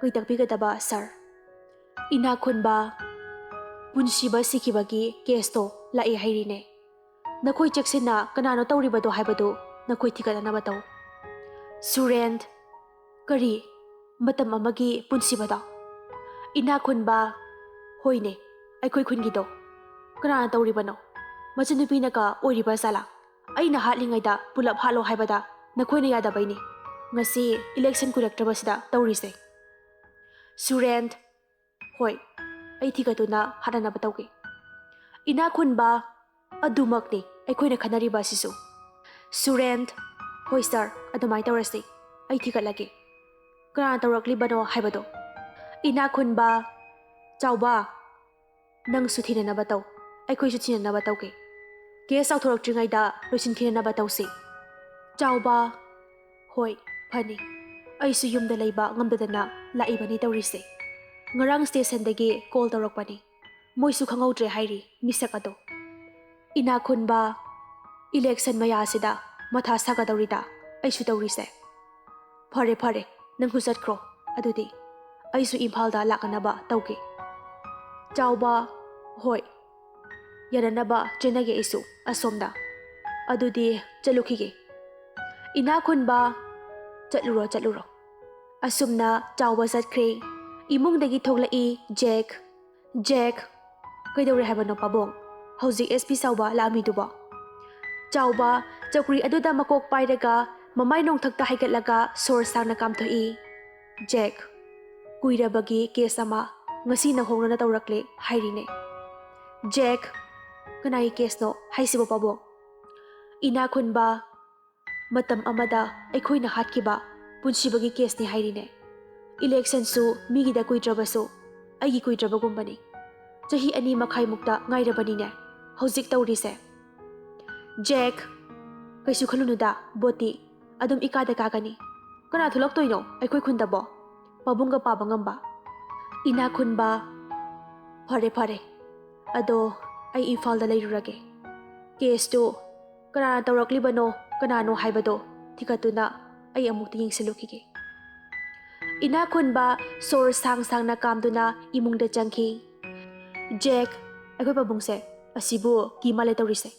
ꯀꯩ ꯇꯥꯛꯄꯤꯒꯗꯕ ꯁꯥꯔ ꯏꯅꯥ ꯈꯨꯟꯕ ꯄꯨꯟꯁꯤꯕ ꯁꯤꯈꯤꯕꯒꯤ ꯀꯦꯁꯇꯣ ꯂꯥꯛꯑꯦ ꯍꯥꯏꯔꯤꯅꯦ ꯅꯈꯣꯏ ꯆꯦꯛꯁꯤꯟꯅ ꯀꯅꯥꯅꯣ ꯇꯧꯔꯤꯕꯗꯣ ꯍꯥꯏꯕꯗꯨ ꯅꯈꯣꯏ ꯊꯤꯒꯠꯅꯅꯕ ꯇꯧ ꯁꯨꯔꯦꯟ ꯀꯔꯤ ꯃꯇꯝ ꯑꯃꯒꯤ ꯄꯨꯟꯁꯤꯕꯗꯣ ꯏꯅꯥ ꯈꯨꯟꯕ ꯍꯣꯏꯅꯦ ꯑꯩꯈꯣꯏ ꯈꯨꯟꯒꯤꯗꯣ ꯀꯅꯥꯅ ꯇꯧꯔꯤꯕꯅꯣ ꯃꯆꯟꯅꯨꯄꯤꯅꯒ ꯑꯣꯏꯔꯤꯕ ꯖꯥꯠꯂꯥ ꯑꯩꯅ ꯍꯥꯠꯂꯤꯉꯩꯗ ꯄꯨꯂꯞ ꯍꯥꯠꯂꯣ ꯍꯥꯏꯕꯗ ꯅꯈꯣꯏꯅ ꯌꯥꯗꯕꯩꯅꯤ ꯉꯁꯤ ꯏꯂꯦꯛꯁꯟ ꯀꯨꯏꯔꯛꯇ꯭ꯔꯕꯁꯤꯗ ꯇꯧꯔꯤꯁꯦ꯫ ꯁꯨꯔꯦꯟ, ꯍꯣꯏ, ꯑꯩ ꯊꯤꯒꯠꯇꯨꯅ ꯍꯥꯠꯅꯅꯕ ꯇꯧꯒꯦ꯫ ꯏꯅꯥꯛ ꯈꯨꯟꯕ, ꯑꯗꯨꯃꯛꯅꯤ ꯑꯩꯈꯣꯏꯅ ꯈꯟꯅꯔꯤꯕ ꯑꯁꯤꯁꯨ꯫ ꯁꯨꯔꯦꯟ, ꯍꯣꯏ ꯁꯥꯔ, ꯑꯗꯨꯃꯥꯏꯅ ꯇꯧꯔꯁꯤ, ꯑꯩ ꯊꯤꯒꯠꯂꯒꯦ ꯀꯅꯥꯅ ꯇꯧꯔꯛꯂꯤꯕꯅꯣ ꯍꯥꯏꯕꯗꯣ꯫ ꯏꯅꯥꯛ ꯈꯨꯟꯕ, ꯆꯥꯎꯕ, ꯅꯪꯁꯨ ꯊꯤꯅꯅꯕ ꯇꯧ, ꯑꯩꯈꯣꯏꯁꯨ ꯊꯤꯅꯅꯕ ꯇꯧꯒꯦ꯫ ꯀꯦꯁ ꯆꯥꯎꯊꯣꯔꯛꯇ꯭ꯔꯤꯉꯩꯗ ꯂꯣꯏꯁꯤꯟꯈꯤꯅꯅꯕ ꯇꯧꯁꯤ꯫ ꯆꯥꯎꯕ, ꯍꯣꯏ, ꯐꯅꯤ, ꯑꯩꯁꯨ ꯌꯨꯝꯗ ꯂꯩꯕ ꯉꯝꯗꯗꯅ ꯂꯥꯛꯏꯕꯅꯤ ꯇꯧꯔꯤꯁꯦ꯫ ꯉꯔꯥꯡ ꯁ꯭ꯇꯦꯁꯟꯗꯒꯤ ꯀꯣꯜ ꯇꯧꯔꯛꯄꯅꯤ, ꯃꯣꯏꯁꯨ ꯈꯪꯍꯧꯗ꯭ꯔꯦ ꯍꯥꯏꯔꯤ ꯃꯤꯁꯛ ꯑꯗꯣ꯫ ꯏꯅꯥꯛ ꯈꯨꯟꯕ, ꯏꯂꯦꯛꯁꯟ ꯃꯌꯥꯁꯤꯗ ꯃꯊꯥ ꯁꯥꯒꯗꯧꯔꯤꯗ ꯑꯩꯁꯨ ꯇꯧꯔꯤꯁꯦ꯫ ꯐꯔꯦ ꯐꯔꯦ, ꯅꯪꯁꯨ ꯆꯠꯈ꯭ꯔꯣ, ꯑꯗꯨꯗꯤ ꯑꯩꯁꯨ ꯏꯝꯐꯥꯜꯗ ꯂꯥꯛꯅꯅꯕ ꯇꯧꯒꯦ꯫ ꯆꯥꯎꯕ, ꯍꯣꯏ, ꯌꯥꯅꯅꯕ ꯆꯦꯟꯅꯒꯦ ꯑꯩꯁꯨ ꯑꯁꯣꯝꯗ, ꯑꯗꯨꯗꯤ ꯆꯠꯂꯨꯈꯤꯒꯦ꯫ ꯏꯅꯥꯛ ꯈꯨꯟꯕ, ꯆꯠꯂꯨꯔꯣ ꯆꯠꯂꯨꯔꯣ꯫ ꯑꯁꯨꯝꯅ ꯆꯥꯎꯕ ꯆꯠꯈ꯭ꯔꯦ꯫ ꯏꯃꯨꯡꯗꯒꯤ ꯊꯣꯛꯂꯛꯏ ꯖꯦꯛ꯫ ꯖꯦꯛ, ꯀꯩꯗꯧꯔꯦ ꯍꯥꯏꯕꯅꯣ ꯄꯥꯕꯨꯡ? ꯍꯧꯖꯤꯛ SP ꯆꯥꯎꯕ ꯂꯥꯛꯑꯝꯃꯤꯗꯨꯕꯣ? ꯆꯥꯎꯕ ꯆꯧꯀ꯭ꯔꯤ ꯑꯗꯨꯗ ꯃꯀꯣꯛ ꯄꯥꯏꯔꯒ ꯃꯃꯥꯏ ꯅꯣꯡꯊꯛꯇ ꯍꯥꯏꯒꯠꯂꯒ ꯁꯣꯔ ꯁꯥꯡꯅ ꯀꯥꯝꯊꯣꯛꯏ꯫ ꯖꯦꯛ, ꯀꯨꯏꯔꯕꯒꯤ ꯀꯦꯁ ꯑꯃ ꯉꯁꯤꯅ ꯍꯧꯅꯅ ꯇꯧꯔꯛꯂꯦ ꯍꯥꯏꯔꯤꯅꯦ꯫ ꯖꯦꯛ, ꯀꯅꯥꯒꯤ ꯀꯦꯁꯅꯣ ꯍꯥꯏꯁꯤꯕꯣ ꯄꯥꯕꯨꯡ? ꯏꯅꯥꯛ ꯈꯨꯟꯕ, ꯃꯇꯝ ꯑꯃꯗ ꯑꯩꯈꯣꯏꯅ ꯍꯥꯠꯈꯤꯕ ꯄꯨꯟꯁꯤꯕꯒꯤ ꯀꯦꯁꯅꯤ ꯍꯥꯏꯔꯤꯅꯦ꯫ ꯏꯂꯦꯛꯁꯟꯁꯨ ꯃꯤꯒꯤꯗ ꯀꯨꯏꯗ꯭ꯔꯕꯁꯨ ꯑꯩꯒꯤ ꯀꯨꯏꯗ꯭ꯔꯕꯒꯨꯝꯕꯅꯤ꯫ ꯆꯍꯤ 2.5 ꯉꯥꯏꯔꯕꯅꯤꯅꯦ ꯍꯧꯖꯤꯛ ꯇꯧꯔꯤꯁꯦ꯫ ꯖꯦꯛ, ꯀꯩꯁꯨ ꯈꯜꯂꯨꯅꯨꯗ, ꯕꯣꯠꯇꯤ ꯑꯗꯨꯝ ꯏꯀꯥꯗ ꯀꯥꯒꯅꯤ꯫ ꯀꯅꯥ ꯊꯣꯛꯂꯛꯇꯣꯏꯅꯣ ꯑꯩꯈꯣꯏ ꯈꯨꯟꯗꯕꯣ? ꯄꯥꯕꯨꯡꯒ ꯄꯥꯕ ꯉꯝꯕ꯫ ꯏꯅꯥꯛ ꯈꯨꯟꯕ, ꯐꯔꯦ ꯐꯔꯦ, ꯑꯗꯣ ꯑꯩ ꯏꯝꯐꯥꯜꯗ ꯂꯩꯔꯨꯔꯒꯦ꯫ ꯀꯦꯁꯇꯨ ꯀꯅꯥꯅ ꯇꯧꯔꯛꯂꯤꯕꯅꯣ ꯀꯅꯥꯅꯣ ꯍꯥꯏꯕꯗꯣ ꯊꯤꯒꯠꯇꯨꯅ ꯑꯩ ꯑꯃꯨꯛꯇ ꯌꯦꯡꯁꯤꯜꯂꯨꯈꯤꯒꯦ꯫ ꯏꯅꯥꯛ ꯈꯨꯟꯕ ꯁꯣꯔ ꯁꯥꯡ ꯁꯥꯡꯅ ꯀꯥꯝꯗꯨꯅ ꯏꯃꯨꯡꯗ ꯆꯪꯈꯤ꯫ ꯖꯦꯛ, ꯑꯩꯈꯣꯏ ꯄꯥꯕꯨꯡꯁꯦ ꯑꯁꯤꯕꯨ ꯀꯤ ꯃꯥꯜꯂꯦ ꯇꯧꯔꯤꯁꯦ꯫